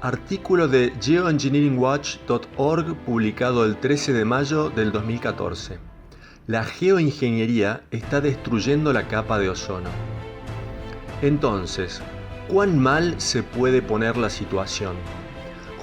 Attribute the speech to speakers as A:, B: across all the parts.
A: Artículo de geoengineeringwatch.org publicado el 13 de mayo del 2014. La geoingeniería está destruyendo la capa de ozono. Entonces, ¿cuán mal se puede poner la situación?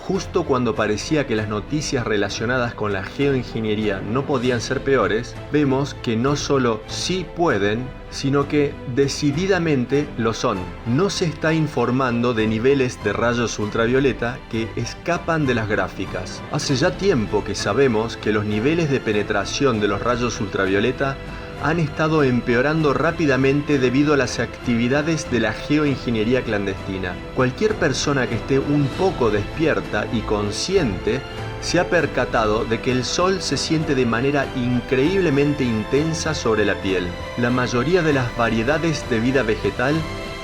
A: Justo cuando parecía que las noticias relacionadas con la geoingeniería no podían ser peores, vemos que no solo sí pueden, sino que decididamente lo son. No se está informando de niveles de rayos ultravioleta que escapan de las gráficas. Hace ya tiempo que sabemos que los niveles de penetración de los rayos ultravioleta han estado empeorando rápidamente debido a las actividades de la geoingeniería clandestina. Cualquier persona que esté un poco despierta y consciente se ha percatado de que el sol se siente de manera increíblemente intensa sobre la piel. La mayoría de las variedades de vida vegetal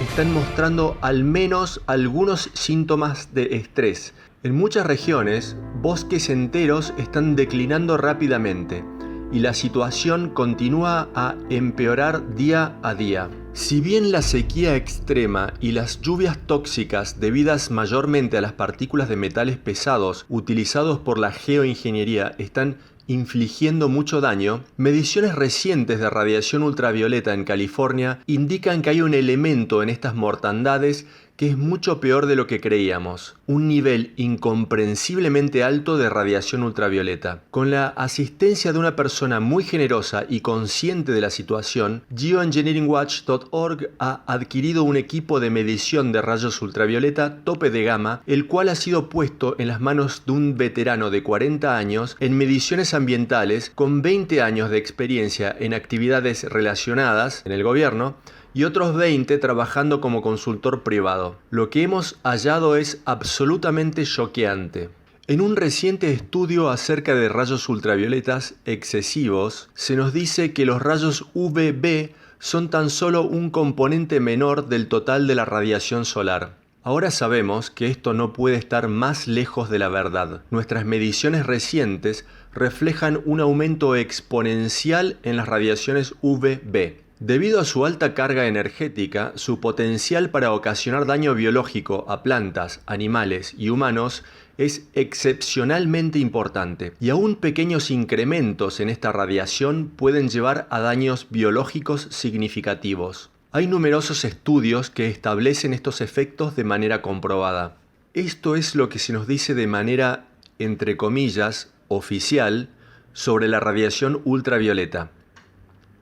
A: están mostrando al menos algunos síntomas de estrés. En muchas regiones, bosques enteros están declinando rápidamente y la situación continúa a empeorar día a día. Si bien la sequía extrema y las lluvias tóxicas debidas mayormente a las partículas de metales pesados utilizados por la geoingeniería están infligiendo mucho daño, mediciones recientes de radiación ultravioleta en California indican que hay un elemento en estas mortandades que es mucho peor de lo que creíamos, un nivel incomprensiblemente alto de radiación ultravioleta. Con la asistencia de una persona muy generosa y consciente de la situación, geoengineeringwatch.org ha adquirido un equipo de medición de rayos ultravioleta tope de gama, el cual ha sido puesto en las manos de un veterano de 40 años en mediciones ambientales con 20 años de experiencia en actividades relacionadas en el gobierno, y otros 20 trabajando como consultor privado. Lo que hemos hallado es absolutamente choqueante. En un reciente estudio acerca de rayos ultravioletas excesivos, se nos dice que los rayos UVB son tan solo un componente menor del total de la radiación solar. Ahora sabemos que esto no puede estar más lejos de la verdad. Nuestras mediciones recientes reflejan un aumento exponencial en las radiaciones UVB. Debido a su alta carga energética, su potencial para ocasionar daño biológico a plantas, animales y humanos es excepcionalmente importante, y aún pequeños incrementos en esta radiación pueden llevar a daños biológicos significativos. Hay numerosos estudios que establecen estos efectos de manera comprobada. Esto es lo que se nos dice de manera, entre comillas, oficial sobre la radiación ultravioleta.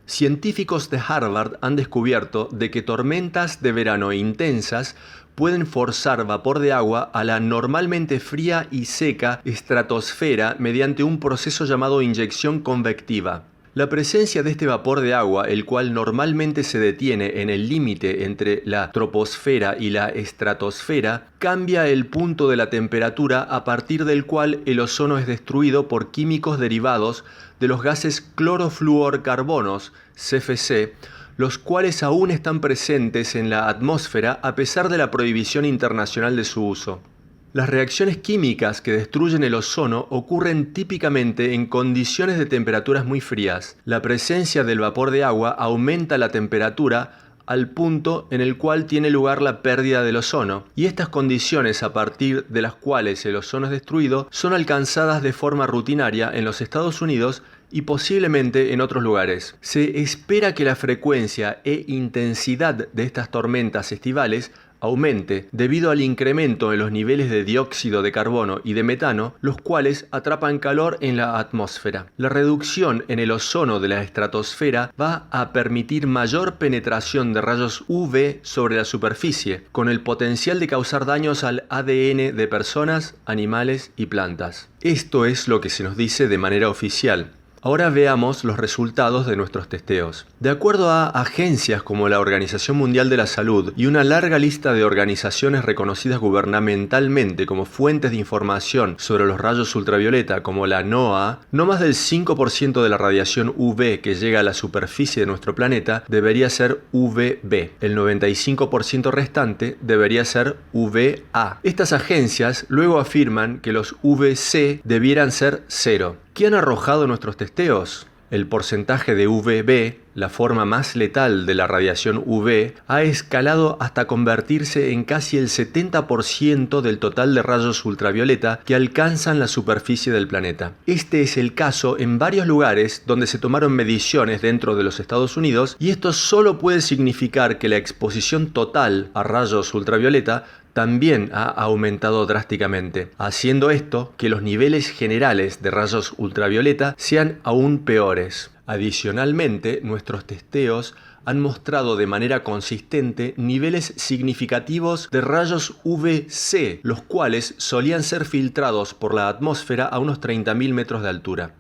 A: Científicos de Harvard han descubierto de que tormentas de verano intensas pueden forzar vapor de agua a la normalmente fría y seca estratosfera mediante un proceso llamado inyección convectiva. La presencia de este vapor de agua, el cual normalmente se detiene en el límite entre la troposfera y la estratosfera, cambia el punto de la temperatura a partir del cual el ozono es destruido por químicos derivados de los gases clorofluorcarbonos, CFC, los cuales aún están presentes en la atmósfera a pesar de la prohibición internacional de su uso. Las reacciones químicas que destruyen el ozono ocurren típicamente en condiciones de temperaturas muy frías. La presencia del vapor de agua aumenta la temperatura al punto en el cual tiene lugar la pérdida del ozono, y estas condiciones a partir de las cuales el ozono es destruido son alcanzadas de forma rutinaria en los Estados Unidos y posiblemente en otros lugares. Se espera que la frecuencia e intensidad de estas tormentas estivales aumente debido al incremento en los niveles de dióxido de carbono y de metano, los cuales atrapan calor en la atmósfera. La reducción en el ozono de la estratosfera va a permitir mayor penetración de rayos UV sobre la superficie, con el potencial de causar daños al ADN de personas, animales y plantas. Esto es lo que se nos dice de manera oficial. Ahora veamos los resultados de nuestros testeos. De acuerdo a agencias como la Organización Mundial de la Salud y una larga lista de organizaciones reconocidas gubernamentalmente como fuentes de información sobre los rayos ultravioleta como la NOAA, no más del 5% de la radiación UV que llega a la superficie de nuestro planeta debería ser UVB. El 95% restante debería ser UVA. Estas agencias luego afirman que los UVC debieran ser cero. ¿Qué han arrojado nuestros testeos? El porcentaje de UVB, la forma más letal de la radiación UV, ha escalado hasta convertirse en casi el 70% del total de rayos ultravioleta que alcanzan la superficie del planeta. Este es el caso en varios lugares donde se tomaron mediciones dentro de los Estados Unidos, y esto solo puede significar que la exposición total a rayos ultravioleta también ha aumentado drásticamente, haciendo esto que los niveles generales de rayos ultravioleta sean aún peores. Adicionalmente, nuestros testeos han mostrado de manera consistente niveles significativos de rayos UVC, los cuales solían ser filtrados por la atmósfera a unos 30.000 metros de altura.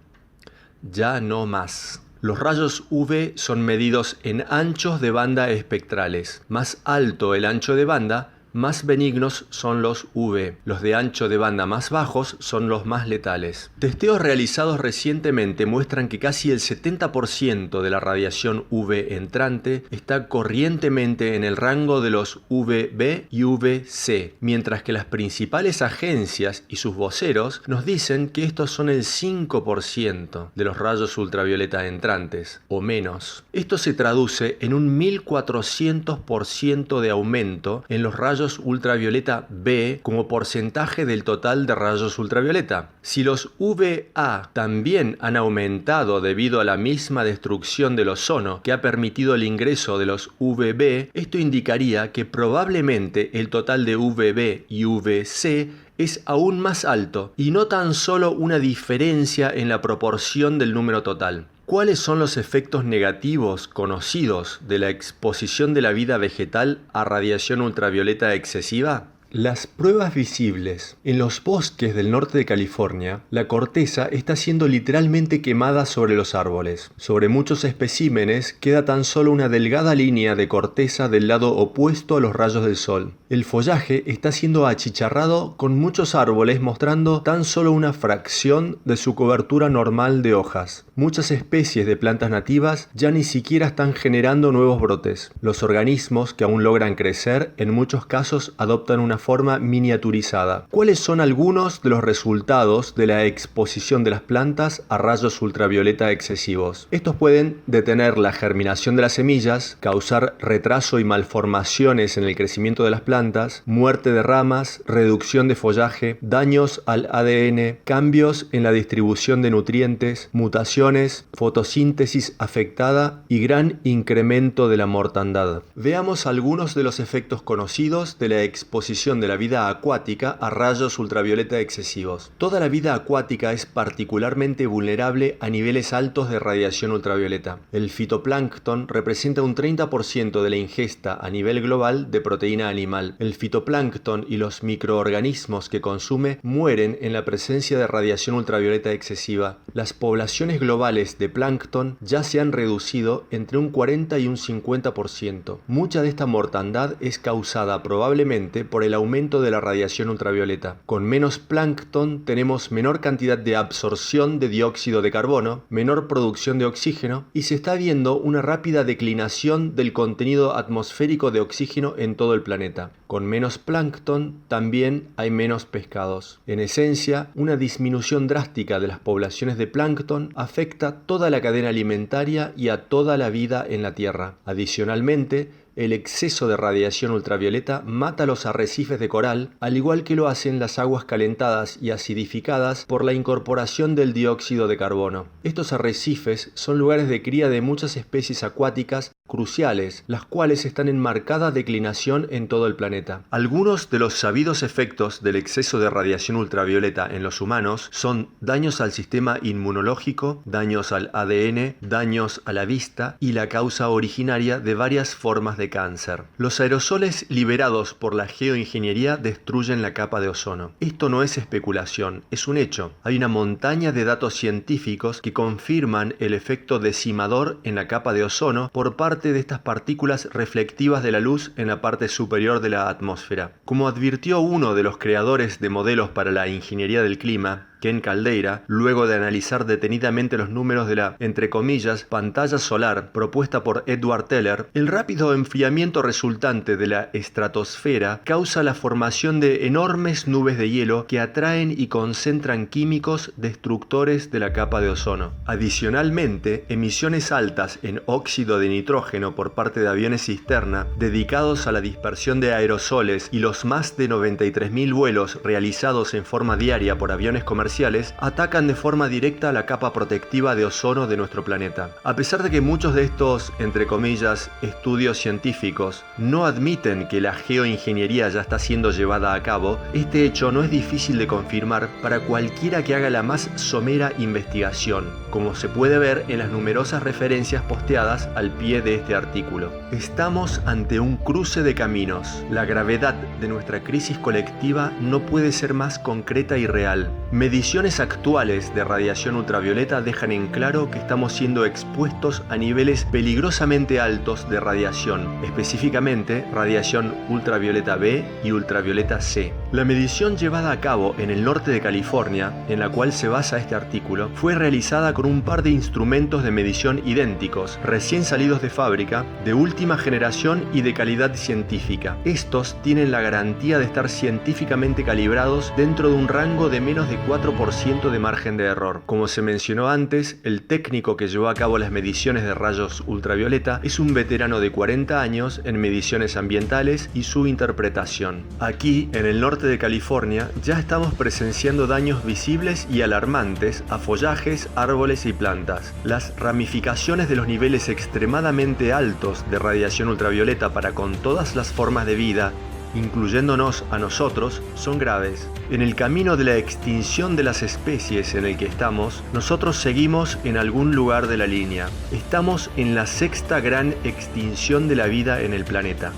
A: Ya no más. Los rayos UV son medidos en anchos de banda espectrales. Más alto el ancho de banda, más benignos son los UV. Los de ancho de banda más bajos son los más letales. Testeos realizados recientemente muestran que casi el 70% de la radiación UV entrante está corrientemente en el rango de los UVB y UVC, mientras que las principales agencias y sus voceros nos dicen que estos son el 5% de los rayos ultravioleta entrantes, o menos. Esto se traduce en un 1400% de aumento en los rayos ultravioleta B como porcentaje del total de rayos ultravioleta. Si los UVA también han aumentado debido a la misma destrucción del ozono que ha permitido el ingreso de los UVB, esto indicaría que probablemente el total de UVB y UVC es aún más alto, y no tan solo una diferencia en la proporción del número total. ¿Cuáles son los efectos negativos conocidos de la exposición de la vida vegetal a radiación ultravioleta excesiva? Las pruebas visibles. En los bosques del norte de California, la corteza está siendo literalmente quemada sobre los árboles. Sobre muchos especímenes queda tan solo una delgada línea de corteza del lado opuesto a los rayos del sol. El follaje está siendo achicharrado con muchos árboles mostrando tan solo una fracción de su cobertura normal de hojas. Muchas especies de plantas nativas ya ni siquiera están generando nuevos brotes. Los organismos que aún logran crecer en muchos casos adoptan una forma miniaturizada. ¿Cuáles son algunos de los resultados de la exposición de las plantas a rayos ultravioleta excesivos? Estos pueden detener la germinación de las semillas, causar retraso y malformaciones en el crecimiento de las plantas, muerte de ramas, reducción de follaje, daños al ADN, cambios en la distribución de nutrientes, mutaciones, fotosíntesis afectada y gran incremento de la mortandad. Veamos algunos de los efectos conocidos de la exposición de la vida acuática a rayos ultravioleta excesivos. Toda la vida acuática es particularmente vulnerable a niveles altos de radiación ultravioleta. El fitoplancton representa un 30% de la ingesta a nivel global de proteína animal. El fitoplancton y los microorganismos que consume mueren en la presencia de radiación ultravioleta excesiva. Las poblaciones globales de plancton ya se han reducido entre un 40 y un 50%. Mucha de esta mortandad es causada probablemente por el aumento de la radiación ultravioleta. Con menos plancton tenemos menor cantidad de absorción de dióxido de carbono, menor producción de oxígeno, y se está viendo una rápida declinación del contenido atmosférico de oxígeno en todo el planeta. Con menos plancton también hay menos pescados. En esencia, una disminución drástica de las poblaciones de plancton afecta toda la cadena alimentaria y a toda la vida en la Tierra. Adicionalmente, el exceso de radiación ultravioleta mata los arrecifes de coral, al igual que lo hacen las aguas calentadas y acidificadas por la incorporación del dióxido de carbono. Estos arrecifes son lugares de cría de muchas especies acuáticas cruciales, las cuales están en marcada declinación en todo el planeta. Algunos de los sabidos efectos del exceso de radiación ultravioleta en los humanos son daños al sistema inmunológico, daños al ADN, daños a la vista y la causa originaria de varias formas de cáncer. Los aerosoles liberados por la geoingeniería destruyen la capa de ozono. Esto no es especulación, es un hecho. Hay una montaña de datos científicos que confirman el efecto decimador en la capa de ozono por parte de estas partículas reflectivas de la luz en la parte superior de la atmósfera. Como advirtió uno de los creadores de modelos para la ingeniería del clima, Ken Caldeira, luego de analizar detenidamente los números de la, entre comillas, pantalla solar propuesta por Edward Teller, el rápido enfriamiento resultante de la estratosfera causa la formación de enormes nubes de hielo que atraen y concentran químicos destructores de la capa de ozono. Adicionalmente, emisiones altas en óxido de nitrógeno por parte de aviones cisterna dedicados a la dispersión de aerosoles y los más de 93.000 vuelos realizados en forma diaria por aviones comerciales atacan de forma directa a la capa protectiva de ozono de nuestro planeta. A pesar de que muchos de estos, entre comillas, estudios científicos no admiten que la geoingeniería ya está siendo llevada a cabo, este hecho no es difícil de confirmar para cualquiera que haga la más somera investigación, como se puede ver en las numerosas referencias posteadas al pie de este artículo. Estamos ante un cruce de caminos. La gravedad de nuestra crisis colectiva no puede ser más concreta y real. Mediciones actuales de radiación ultravioleta dejan en claro que estamos siendo expuestos a niveles peligrosamente altos de radiación, específicamente radiación ultravioleta B y ultravioleta C. La medición llevada a cabo en el norte de California, en la cual se basa este artículo, fue realizada con un par de instrumentos de medición idénticos, recién salidos de fábrica, de última generación y de calidad científica. Estos tienen la garantía de estar científicamente calibrados dentro de un rango de menos de 4% de margen de error. Como se mencionó antes, el técnico que llevó a cabo las mediciones de rayos ultravioleta es un veterano de 40 años en mediciones ambientales y su interpretación. Aquí, en el norte de California, ya estamos presenciando daños visibles y alarmantes a follajes, árboles y plantas. Las ramificaciones de los niveles extremadamente altos de radiación ultravioleta para con todas las formas de vida, incluyéndonos a nosotros, son graves. En el camino de la extinción de las especies en el que estamos, nosotros seguimos en algún lugar de la línea. Estamos en la sexta gran extinción de la vida en el planeta.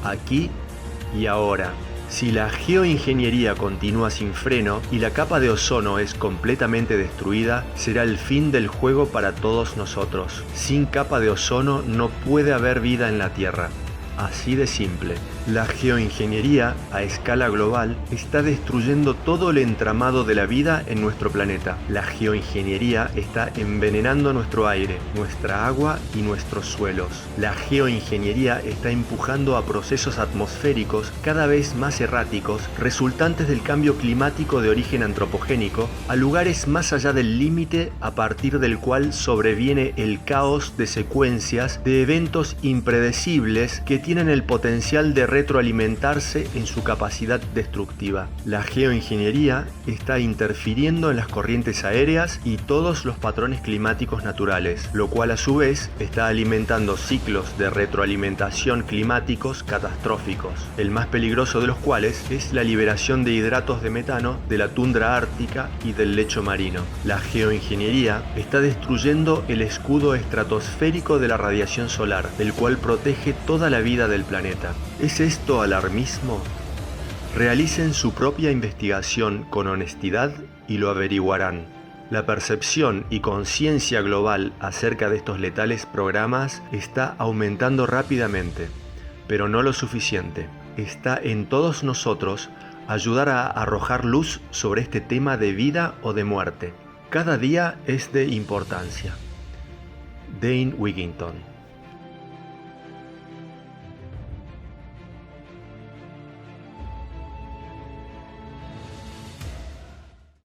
A: Aquí y ahora. Si la geoingeniería continúa sin freno y la capa de ozono es completamente destruida, será el fin del juego para todos nosotros. Sin capa de ozono no puede haber vida en la Tierra. Así de simple. La geoingeniería a escala global está destruyendo todo el entramado de la vida en nuestro planeta. La geoingeniería está envenenando nuestro aire, nuestra agua y nuestros suelos. La geoingeniería está empujando a procesos atmosféricos cada vez más erráticos, resultantes del cambio climático de origen antropogénico, a lugares más allá del límite a partir del cual sobreviene el caos de secuencias de eventos impredecibles que tienen el potencial de retroalimentarse en su capacidad destructiva. La geoingeniería está interfiriendo en las corrientes aéreas y todos los patrones climáticos naturales, lo cual a su vez está alimentando ciclos de retroalimentación climáticos catastróficos, el más peligroso de los cuales es la liberación de hidratos de metano de la tundra ártica y del lecho marino. La geoingeniería está destruyendo el escudo estratosférico de la radiación solar, el cual protege toda la vida del planeta. ¿Es esto alarmismo? Realicen su propia investigación con honestidad y lo averiguarán. La percepción y conciencia global acerca de estos letales programas está aumentando rápidamente, pero no lo suficiente. Está en todos nosotros ayudar a arrojar luz sobre este tema de vida o de muerte. Cada día es de importancia. Dane Wigington.